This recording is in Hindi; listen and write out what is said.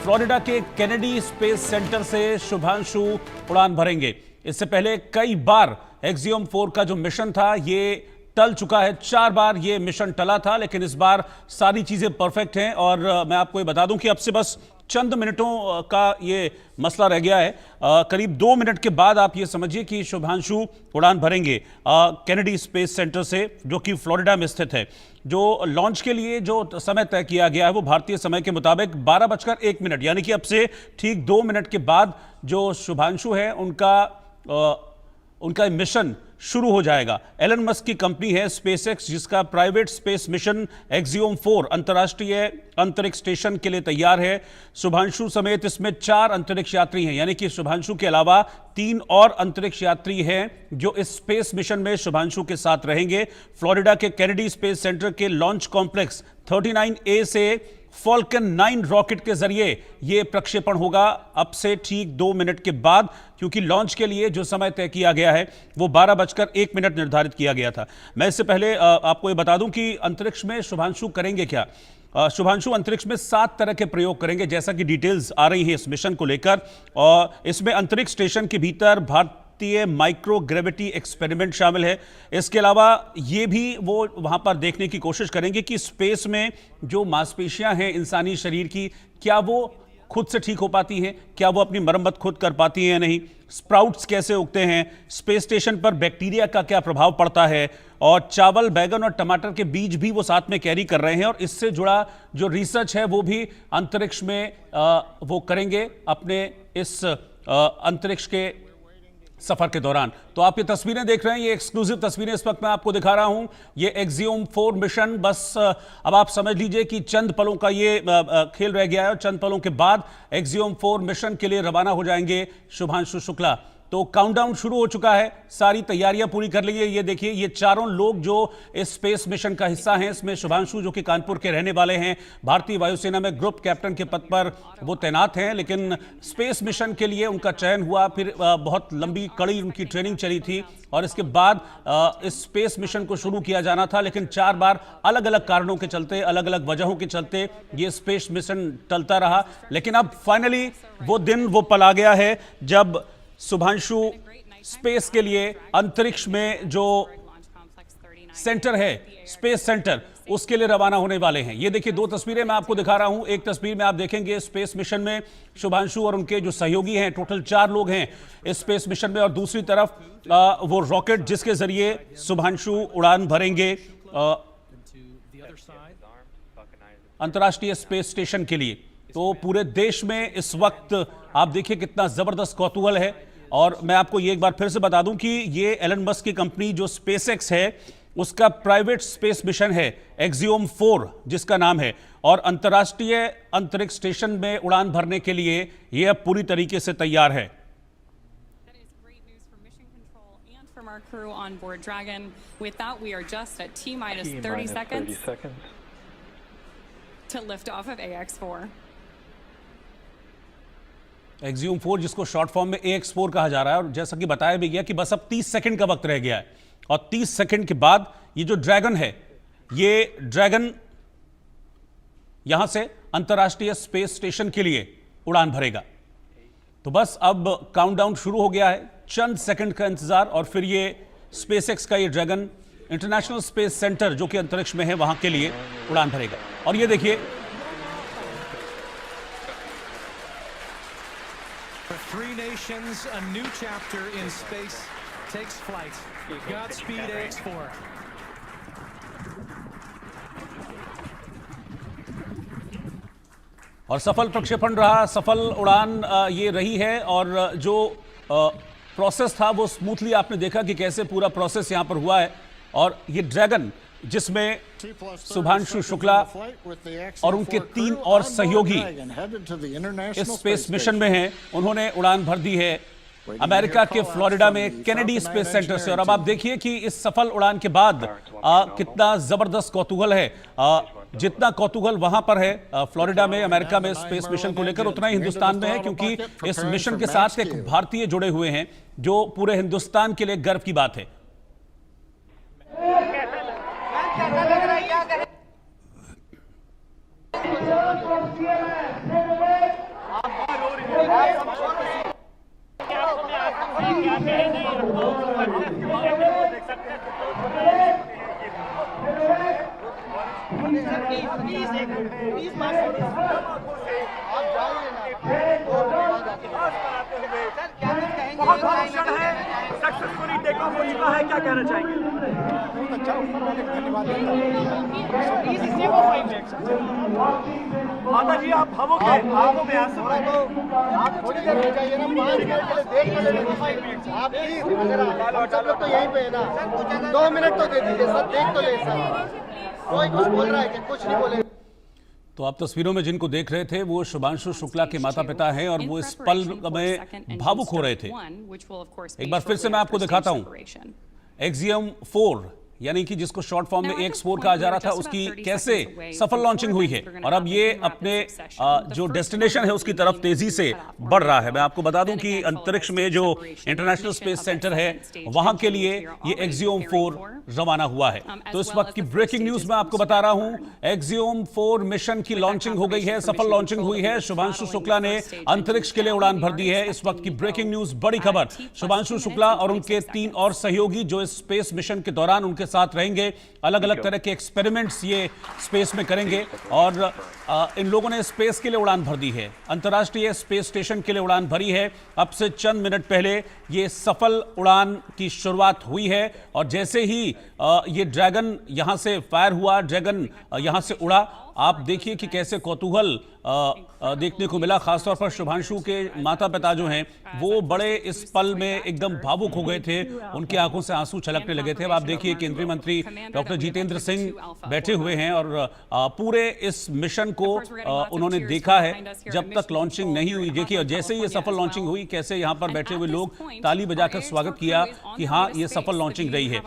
फ्लोरिडा के केनेडी स्पेस सेंटर से शुभांशु उड़ान भरेंगे। इससे पहले कई बार एक्सियोम 4 का जो मिशन था ये टल चुका है। 4 बार ये मिशन टला था, लेकिन इस बार सारी चीजें परफेक्ट हैं। और मैं आपको ये बता दूं कि अब से बस चंद मिनटों का ये मसला रह गया है। करीब 2 मिनट के बाद आप ये समझिए कि शुभांशु उड़ान भरेंगे केनेडी स्पेस सेंटर से, जो कि फ्लोरिडा में स्थित है। जो लॉन्च के लिए जो समय तय किया गया है वो भारतीय समय के मुताबिक 12:01, यानी कि अब से ठीक 2 मिनट के बाद जो शुभांशु है उनका मिशन शुरू हो जाएगा। एलन मस्क की कंपनी है स्पेसएक्स, जिसका प्राइवेट स्पेस मिशन एक्सियोम 4 अंतर्राष्ट्रीय अंतरिक्ष स्टेशन के लिए तैयार है। शुभांशु समेत इसमें 4 अंतरिक्ष यात्री हैं, यानी कि शुभांशु के अलावा 3 और अंतरिक्ष यात्री हैं जो इस स्पेस मिशन में शुभांशु के साथ रहेंगे। फ्लोरिडा के केनेडी स्पेस सेंटर के लॉन्च कॉम्प्लेक्स 39A से फॉल्कन 9 रॉकेट के जरिए यह प्रक्षेपण होगा अब से ठीक 2 मिनट के बाद, क्योंकि लॉन्च के लिए जो समय तय किया गया है वो 12:01 निर्धारित किया गया था। मैं इससे पहले आपको ये बता दूं कि अंतरिक्ष में शुभांशु करेंगे क्या। शुभांशु अंतरिक्ष में 7 तरह के प्रयोग करेंगे, जैसा कि डिटेल्स आ रही हैं इस मिशन को लेकर। और इसमें अंतरिक्ष स्टेशन के भीतर भारतीय माइक्रो ग्रेविटी एक्सपेरिमेंट शामिल है। इसके अलावा ये भी वो वहां पर देखने की कोशिश करेंगे कि स्पेस में जो मांसपेशियां हैं इंसानी शरीर की, क्या वो खुद से ठीक हो पाती हैं, क्या वो अपनी मरम्मत खुद कर पाती हैं या नहीं, स्प्राउट्स कैसे उगते हैं, स्पेस स्टेशन पर बैक्टीरिया का क्या प्रभाव पड़ता है, और चावल, बैगन और टमाटर के बीज भी वो साथ में कैरी कर रहे हैं। और इससे जुड़ा जो रिसर्च है वो भी अंतरिक्ष में वो करेंगे अपने इस अंतरिक्ष के सफर के दौरान। तो आप ये तस्वीरें देख रहे हैं, ये एक्सक्लूसिव तस्वीरें इस वक्त मैं आपको दिखा रहा हूं। ये एक्सियोम 4 मिशन बस अब आप समझ लीजिए कि चंद पलों का ये खेल रह गया है, और चंद पलों के बाद एक्सियोम 4 मिशन के लिए रवाना हो जाएंगे शुभांशु शुक्ला। तो काउंटडाउन शुरू हो चुका है, सारी तैयारियां पूरी कर ली है। ये देखिए, ये चारों लोग जो इस स्पेस मिशन का हिस्सा हैं, इसमें शुभांशु जो कि कानपुर के रहने वाले हैं, भारतीय वायुसेना में ग्रुप कैप्टन के पद पर वो तैनात हैं, लेकिन स्पेस मिशन के लिए उनका चयन हुआ। फिर बहुत लंबी कड़ी उनकी ट्रेनिंग चली थी और इसके बाद इस स्पेस मिशन को शुरू किया जाना था, लेकिन 4 बार अलग अलग कारणों के चलते, अलग अलग वजहों के चलते ये स्पेस मिशन टलता रहा। लेकिन अब फाइनली वो दिन, वो पल आ गया है जब शुभांशु स्पेस के लिए अंतरिक्ष में जो सेंटर है, स्पेस सेंटर, उसके लिए रवाना होने वाले हैं। ये देखिए, 2 तस्वीरें मैं आपको दिखा रहा हूं। एक तस्वीर में आप देखेंगे स्पेस मिशन में शुभांशु और उनके जो सहयोगी हैं, टोटल 4 लोग हैं इस स्पेस मिशन में, और दूसरी तरफ वो रॉकेट जिसके जरिए शुभांशु उड़ान भरेंगे अंतर्राष्ट्रीय स्पेस स्टेशन के लिए। तो पूरे देश में इस वक्त आप देखिए कितना जबरदस्त कौतूहल है। और मैं आपको ये एक बार फिर से बता दूं कि ये एलन मस्क की कंपनी जो स्पेसएक्स है, उसका प्राइवेट स्पेस मिशन है एक्सियोम 4 जिसका नाम है, और अंतर्राष्ट्रीय अंतरिक्ष स्टेशन में उड़ान भरने के लिए यह अब पूरी तरीके से तैयार है। Our crew on board Dragon. With that, we are just at T-minus 30 seconds to lift off of AX4. Axiom 4 जिसको शॉर्ट फॉर्म में AX4 कहा जा रहा है, और जैसा कि बताया भी गया कि बस अब 30 सेकंड का वक्त रह गया है, और 30 सेकंड के बाद ये जो ड्रैगन है, ये ड्रैगन यहां से अंतर्राष्ट्रीय स्पेस स्टेशन के लिए उड़ान भरेगा। तो बस अब काउंटडाउन शुरू हो गया है, चंद सेकंड का इंतजार, और फिर ये स्पेसएक्स का ये ड्रैगन इंटरनेशनल स्पेस सेंटर जो कि अंतरिक्ष में है वहां के लिए उड़ान भरेगा। और ये देखिए, For 3 nations, a new chapter in space takes flight. Godspeed, AX4. और सफल प्रक्षेपण रहा, सफल उड़ान ये रही है। और जो प्रोसेस था वो स्मूथली आपने देखा कि कैसे पूरा प्रोसेस यहां पर हुआ है। और ये ड्रैगन जिसमें शुभांशु शुक्ला और उनके 3 और सहयोगी इस स्पेस मिशन में हैं, उन्होंने उड़ान भर दी है अमेरिका के फ्लोरिडा में केनेडी स्पेस सेंटर से। और अब आप देखिए कि इस सफल उड़ान के बाद कितना जबरदस्त कौतूहल है। जितना कौतूहल वहां पर है फ्लोरिडा में, अमेरिका में स्पेस मिशन को लेकर, उतना ही हिंदुस्तान में है, क्योंकि इस मिशन के साथ एक भारतीय जुड़े हुए हैं जो पूरे हिंदुस्तान के लिए गर्व की बात है। बहुत बड़ा क्षण है, सक्सेसफुली टेक ऑफ हो चुका है, क्या कहना चाहेंगे? बहुत अच्छा, ऊपर वाले को धन्यवाद देता हूं। माता जी आप भावुक हैं, आंखों में आंसू हैं। आप थोड़ी देर रुक जाइए ना, 5 मिनट के लिए देख तो लेना। आप प्लीज, अगर हम सब लोग तो यहीं पे है ना, 2 मिनट तो दे दीजिए सर, देख तो ले सर। कोई कुछ बोल रहा है कि कुछ नहीं बोले। तो आप तस्वीरों में जिनको देख रहे थे वो शुभांशु शुक्ला के माता पिता हैं और वो इस पल में भावुक हो रहे थे। एक बार फिर से मैं आपको दिखाता हूं एक्सियम 4 यानी कि जिसको शॉर्ट फॉर्म में EX4 कहा जा रहा था, उसकी कैसे सफल लॉन्चिंग हुई है और अब ये अपने जो डेस्टिनेशन है उसकी तरफ तेजी से बढ़ रहा है। मैं आपको बता दूं कि अंतरिक्ष में जो इंटरनेशनल स्पेस सेंटर है वहां के लिए ये एक्सियम 4 रवाना हुआ है। तो इस वक्त की ब्रेकिंग न्यूज मैं आपको बता रहा हूं, एक्सियम 4 मिशन की लॉन्चिंग हो गई है, सफल लॉन्चिंग हुई है। शुभांशु शुक्ला ने अंतरिक्ष के लिए उड़ान भर दी है। इस वक्त की ब्रेकिंग न्यूज, बड़ी खबर, शुभांशु शुक्ला और उनके 3 और सहयोगी जो इस स्पेस मिशन के दौरान उनके साथ रहेंगे, अलग अलग तरह के एक्सपेरिमेंट्स ये स्पेस में करेंगे और इन लोगों ने स्पेस के लिए उड़ान भर दी है, अंतर्राष्ट्रीय स्पेस स्टेशन के लिए उड़ान भरी है। अब से चंद मिनट पहले ये सफल उड़ान की शुरुआत हुई है और जैसे ही ये ड्रैगन यहां से फायर हुआ, ड्रैगन यहां से उड़ा, आप देखिए कि कैसे कौतूहल देखने को मिला। खासतौर पर शुभांशु के माता पिता जो हैं वो बड़े इस पल में एकदम भावुक हो गए थे, उनकी आंखों से आंसू छलकने लगे थे। अब आप देखिए केंद्रीय मंत्री डॉक्टर जितेंद्र सिंह बैठे हुए हैं और पूरे इस मिशन को उन्होंने देखा है जब तक लॉन्चिंग नहीं हुई। देखिए जैसे ही ये सफल लॉन्चिंग हुई, कैसे यहाँ पर बैठे हुए लोग ताली बजाकर स्वागत किया कि हाँ ये सफल लॉन्चिंग रही है।